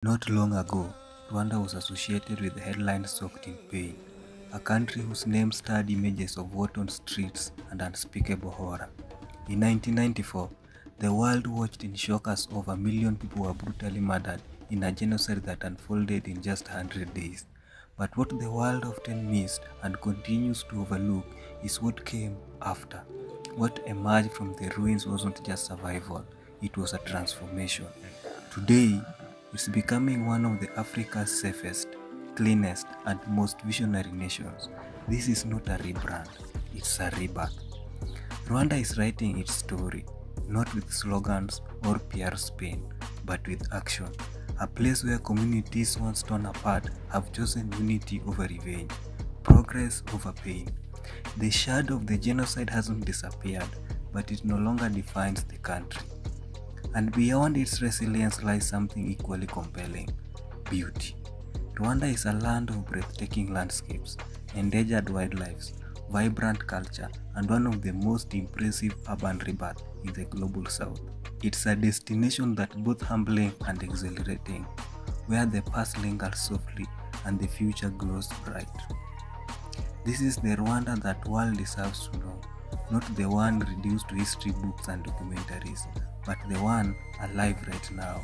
Not long ago, Rwanda was associated with headlines soaked in pain, a country whose name starred images of war-torn streets and unspeakable horror. In 1994, the world watched in shock as over a million people were brutally murdered in a genocide that unfolded in just 100 days. But what the world often missed and continues to overlook is what came after. What emerged from the ruins wasn't just survival, it was a transformation. Today, it's becoming one of Africa's safest, cleanest, and most visionary nations. This is not a rebrand, it's a rebirth. Rwanda is writing its story, not with slogans or PR spin, but with action. A place where communities once torn apart have chosen unity over revenge, progress over pain. The shadow of the genocide hasn't disappeared, but it no longer defines the country. And beyond its resilience lies something equally compelling: beauty. Rwanda is a land of breathtaking landscapes, endangered wildlife, vibrant culture, and one of the most impressive urban rebirths in the global south. It's a destination that's both humbling and exhilarating, where the past lingers softly and the future glows bright. This is the Rwanda that world deserves to know, not the one reduced to history books and documentaries, but the one alive right now,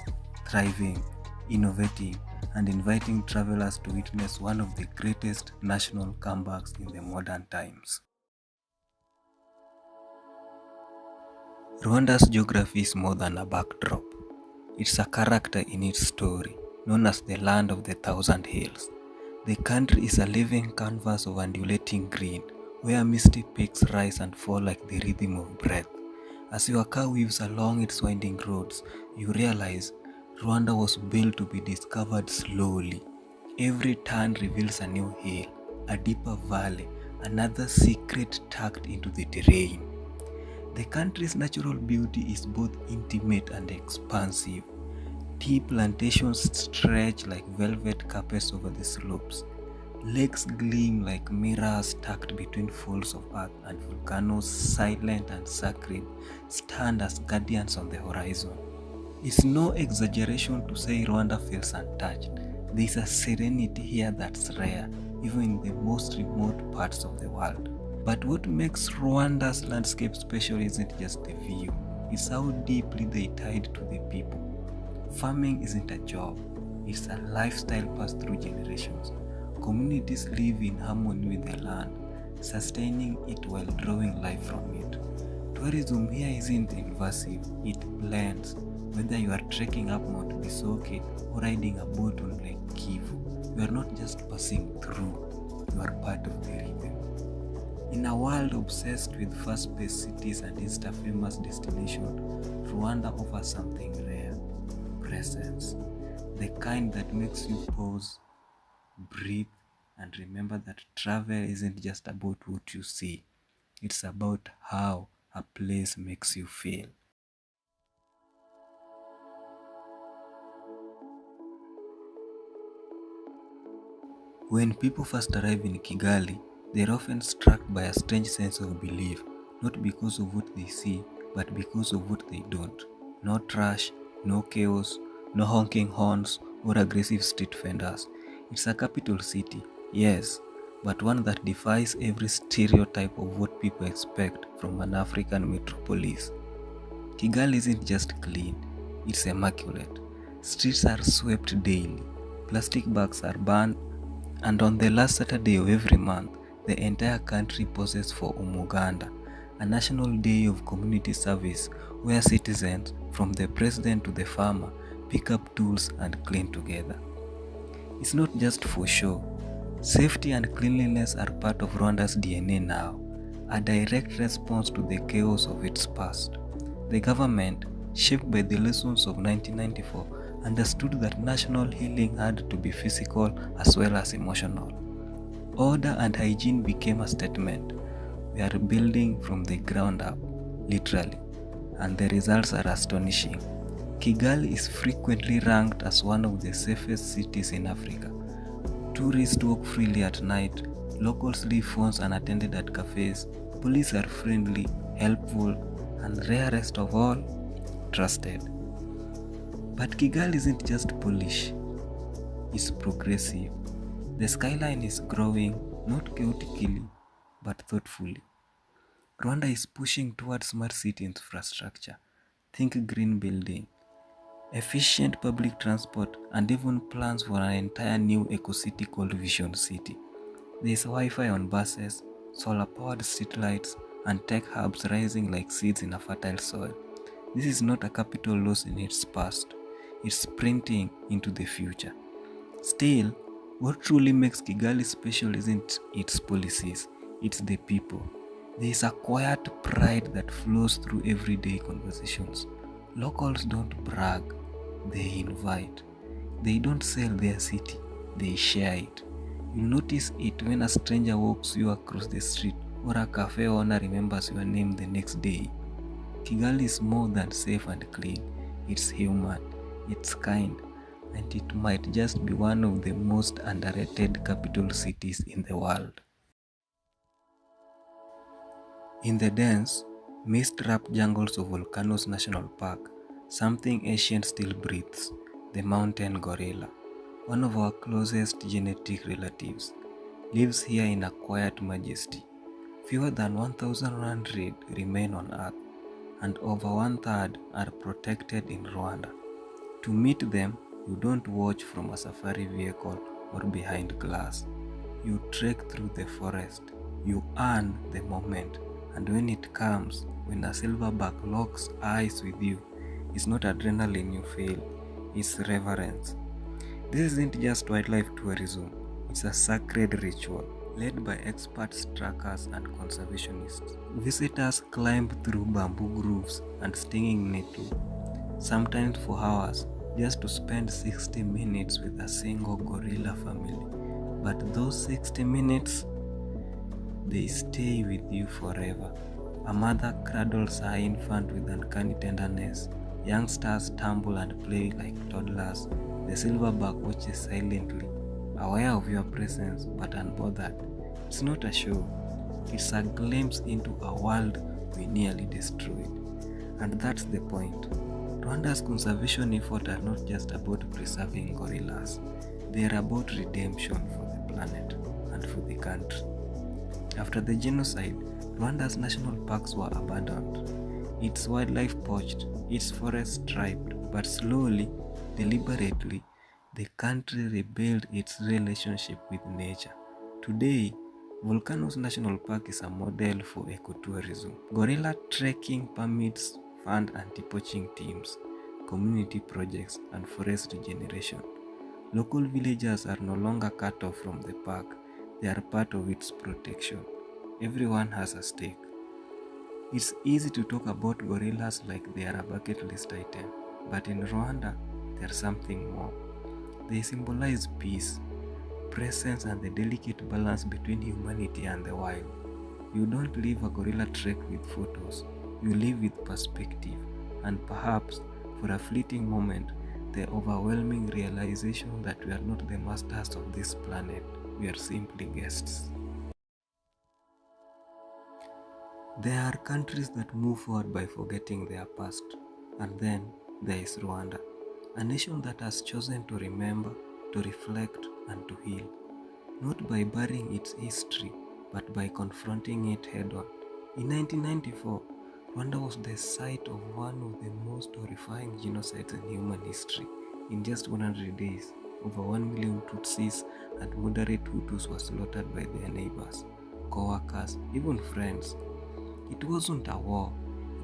thriving, innovating, and inviting travelers to witness one of the greatest national comebacks in the modern times. Rwanda's geography is more than a backdrop. It's a character in its story, known as the land of the thousand hills. The country is a living canvas of undulating green, where misty peaks rise and fall like the rhythm of breath. As your car weaves along its winding roads, you realize Rwanda was built to be discovered slowly. Every turn reveals a new hill, a deeper valley, another secret tucked into the terrain. The country's natural beauty is both intimate and expansive. Tea plantations stretch like velvet carpets over the slopes. Lakes gleam like mirrors tucked between folds of earth, and volcanoes, silent and sacred, stand as guardians on the horizon. It's no exaggeration to say Rwanda feels untouched. There's a serenity here that's rare, even in the most remote parts of the world. But what makes Rwanda's landscape special isn't just the view, it's how deeply they tied to the people. Farming isn't a job, it's a lifestyle passed through generations. Communities live in harmony with the land, sustaining it while drawing life from it. Tourism here isn't invasive, it blends. Whether you are trekking up Mount Bisoke or riding a boat on Lake Kivu, you are not just passing through, you are part of the rhythm. In a world obsessed with fast-paced cities and Insta-famous destinations, Rwanda offers something rare: presence. The kind that makes you pause, breathe, and remember that travel isn't just about what you see, it's about how a place makes you feel. When people first arrive in Kigali, they're often struck by a strange sense of belief, not because of what they see, but because of what they don't. No trash, no chaos, no honking horns or aggressive street vendors. It's a capital city, yes, but one that defies every stereotype of what people expect from an African metropolis. Kigali isn't just clean, it's immaculate. Streets are swept daily, plastic bags are banned, and on the last Saturday of every month, the entire country pauses for Umuganda, a national day of community service where citizens, from the president to the farmer, pick up tools and clean together. It's not just for show. Safety and cleanliness are part of Rwanda's DNA now, a direct response to the chaos of its past. The government, shaped by the lessons of 1994, understood that national healing had to be physical as well as emotional. Order and hygiene became a statement. We are building from the ground up, literally, and the results are astonishing. Kigali is frequently ranked as one of the safest cities in Africa. Tourists walk freely at night, locals leave phones unattended at cafes, police are friendly, helpful, and rarest of all, trusted. But Kigali isn't just polish, is progressive. The skyline is growing, not chaotically, but thoughtfully. Rwanda is pushing towards smart city infrastructure. Think green building, efficient public transport, and even plans for an entire new eco-city called Vision City. There is Wi-Fi on buses, solar-powered streetlights, and tech hubs rising like seeds in a fertile soil. This is not a capital loss in its past, it's sprinting into the future. Still, what truly makes Kigali special isn't its policies, it's the people. There is a quiet pride that flows through everyday conversations. Locals don't brag, they invite. They don't sell their city, they share it. You notice it when a stranger walks you across the street or a cafe owner remembers your name the next day. Kigali is more than safe and clean. It's human, it's kind, and it might just be one of the most underrated capital cities in the world. In the dense, mist-wrapped jungles of Volcanoes National Park, something ancient still breathes, the mountain gorilla. One of our closest genetic relatives lives here in a quiet majesty. Fewer than 1,100 remain on Earth, and over one-third are protected in Rwanda. To meet them, you don't watch from a safari vehicle or behind glass. You trek through the forest, you earn the moment, and when it comes, when a silverback locks eyes with you, it's not adrenaline you feel, it's reverence. This isn't just wildlife tourism, it's a sacred ritual led by experts, trackers, and conservationists. Visitors climb through bamboo grooves and stinging nettles, sometimes for hours, just to spend 60 minutes with a single gorilla family. But those 60 minutes, they stay with you forever. A mother cradles her infant with uncanny tenderness. Youngsters tumble and play like toddlers. The silverback watches silently, aware of your presence but unbothered. It's not a show, it's a glimpse into a world we nearly destroyed. And that's the point. Rwanda's conservation efforts are not just about preserving gorillas, they are about redemption for the planet and for the country. After the genocide, Rwanda's national parks were abandoned, its wildlife poached, its forests stripped, but slowly, deliberately, the country rebuilt its relationship with nature. Today, Volcanoes National Park is a model for ecotourism. Gorilla trekking permits fund anti-poaching teams, community projects, and forest regeneration. Local villagers are no longer cut off from the park, they are part of its protection. Everyone has a stake. It's easy to talk about gorillas like they are a bucket list item, but in Rwanda, there's something more. They symbolize peace, presence, and the delicate balance between humanity and the wild. You don't leave a gorilla trek with photos, you live with perspective, and perhaps, for a fleeting moment, the overwhelming realization that we are not the masters of this planet, we are simply guests. There are countries that move forward by forgetting their past, and then there is Rwanda, a nation that has chosen to remember, to reflect, and to heal, not by burying its history, but by confronting it head-on. In 1994, Rwanda was the site of one of the most horrifying genocides in human history. In just 100 days, over 1 million Tutsis and moderate Hutus were slaughtered by their neighbors, co-workers, even friends. It wasn't a war,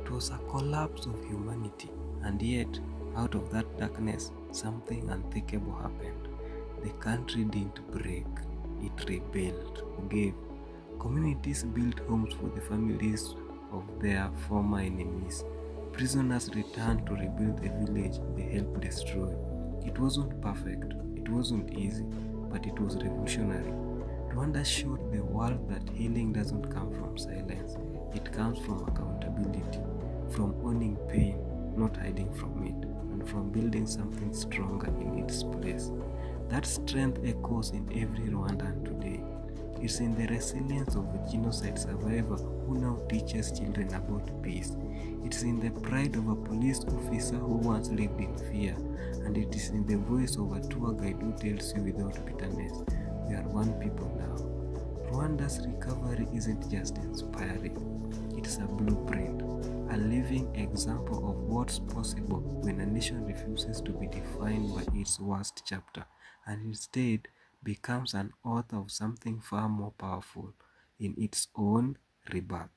it was a collapse of humanity, and yet, out of that darkness, something unthinkable happened. The country didn't break, it rebuilt, forgave. Communities built homes for the families of their former enemies. Prisoners returned to rebuild the village they helped destroy. It wasn't perfect, it wasn't easy, but it was revolutionary. Rwanda showed the world that healing doesn't come from silence, it comes from accountability, from owning pain, not hiding from it, and from building something stronger in its place. That strength echoes in every Rwandan today. It's in the resilience of a genocide survivor who now teaches children about peace. It's in the pride of a police officer who once lived in fear, and it is in the voice of a tour guide who tells you without bitterness, we are one people now. Rwanda's recovery isn't just inspiring, it's a blueprint, a living example of what's possible when a nation refuses to be defined by its worst chapter and instead becomes an author of something far more powerful in its own rebirth.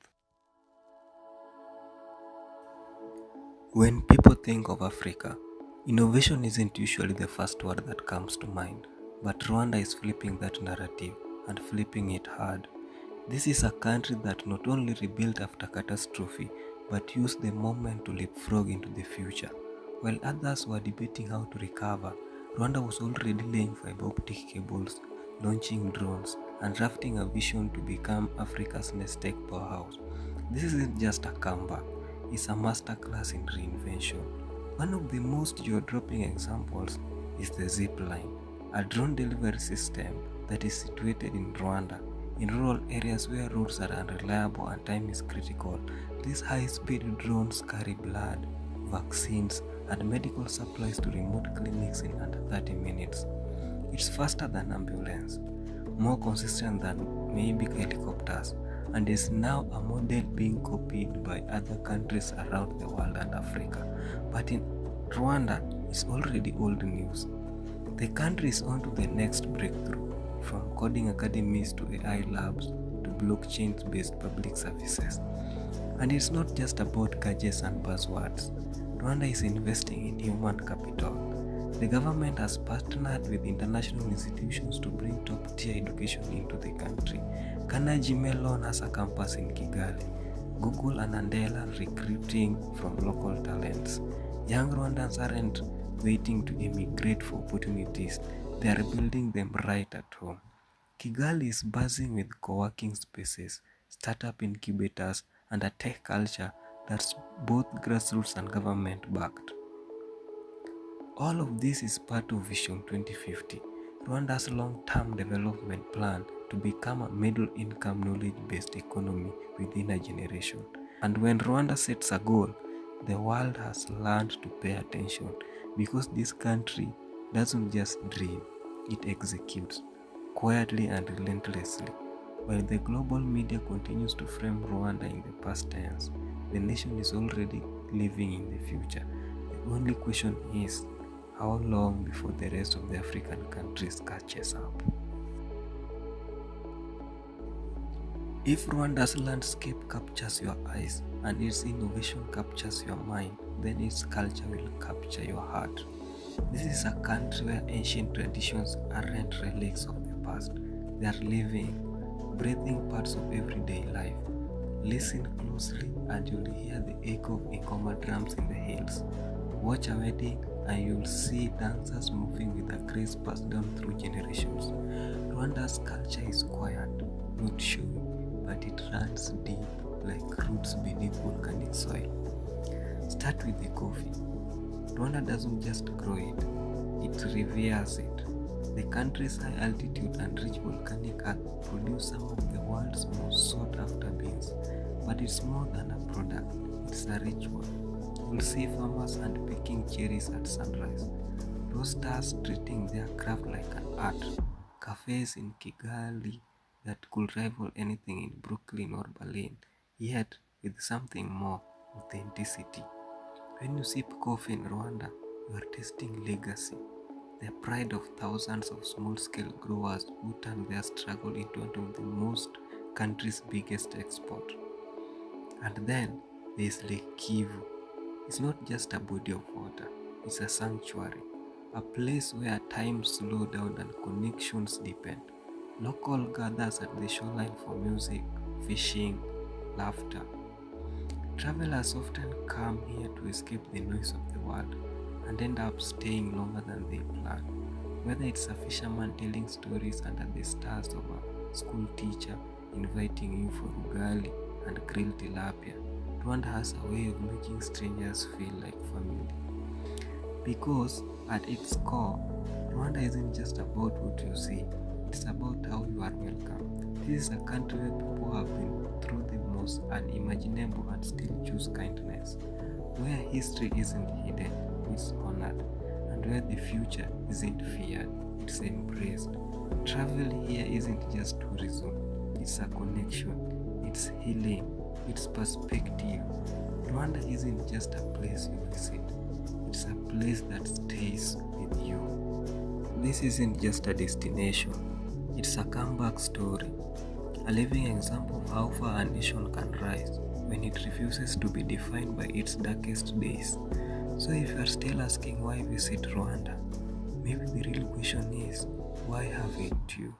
When people think of Africa, innovation isn't usually the first word that comes to mind, but Rwanda is flipping that narrative and flipping it hard. This is a country that not only rebuilt after catastrophe, but used the moment to leapfrog into the future. While others were debating how to recover, Rwanda was already laying fiber optic cables, launching drones, and drafting a vision to become Africa's next tech powerhouse. This isn't just a comeback, it's a masterclass in reinvention. One of the most jaw-dropping examples is the zip line, a drone delivery system that is situated in Rwanda. In rural areas where roads are unreliable and time is critical, these high-speed drones carry blood, vaccines, and medical supplies to remote clinics in under 30 minutes. It's faster than ambulance, more consistent than maybe helicopters, and is now a model being copied by other countries around the world and Africa. But in Rwanda, it's already old news. The country is on to the next breakthrough, from coding academies to AI labs to blockchain-based public services. And it's not just about gadgets and buzzwords. Rwanda is investing in human capital. The government has partnered with international institutions to bring top-tier education into the country. Carnegie Mellon has a campus in Kigali. Google and Andela are recruiting from local talents. Young Rwandans aren't waiting to immigrate for opportunities, they are building them right at home. Kigali is buzzing with co-working spaces, startup incubators, and a tech culture that's both grassroots and government-backed. All of this is part of Vision 2050, Rwanda's long-term development plan to become a middle-income knowledge-based economy within a generation. And when Rwanda sets a goal, the world has learned to pay attention because this country doesn't just dream, it executes quietly and relentlessly. While the global media continues to frame Rwanda in the past tense, the nation is already living in the future. The only question is, how long before the rest of the African countries catches up? If Rwanda's landscape captures your eyes and its innovation captures your mind, then its culture will capture your heart. This is a country where ancient traditions aren't relics of the past. They are living, breathing parts of everyday life. Listen closely and you'll hear the echo of Ikoma drums in the hills. Watch a wedding and you'll see dancers moving with a grace passed down through generations. Rwanda's culture is quiet, not showy, but it runs deep like roots beneath volcanic soil. Start with the coffee. Rwanda doesn't just grow it, it reveres it. The country's high altitude and rich volcanic earth produce some of the world's most sought after beans. But it's more than a product, it's a ritual. You'll see farmers handpicking cherries at sunrise, roasters treating their craft like an art, cafes in Kigali that could rival anything in Brooklyn or Berlin, yet with something more, authenticity. When you sip coffee in Rwanda, you are tasting legacy, the pride of thousands of small-scale growers who turn their struggle into one of the most country's biggest export. And then there is Lake Kivu. It's not just a body of water, it's a sanctuary, a place where time slows down and connections deepen. Local gathers at the shoreline for music, fishing, laughter. Travelers often come here to escape the noise of the world and end up staying longer than they planned. Whether it's a fisherman telling stories under the stars or a school teacher inviting you for ugali and grilled tilapia, Rwanda has a way of making strangers feel like family. Because at its core, Rwanda isn't just about what you see, it's about how you are welcome. This is a country where people have been through the most unimaginable and still choose kindness. Where history isn't hidden, it's honored. And where the future isn't feared, it's embraced. Travel here isn't just tourism, it's a connection, it's healing, it's perspective. Rwanda isn't just a place you visit, it's a place that stays with you. This isn't just a destination, it's a comeback story, a living example of how far a nation can rise when it refuses to be defined by its darkest days. So if you are still asking why visit Rwanda, maybe the real question is, why haven't you?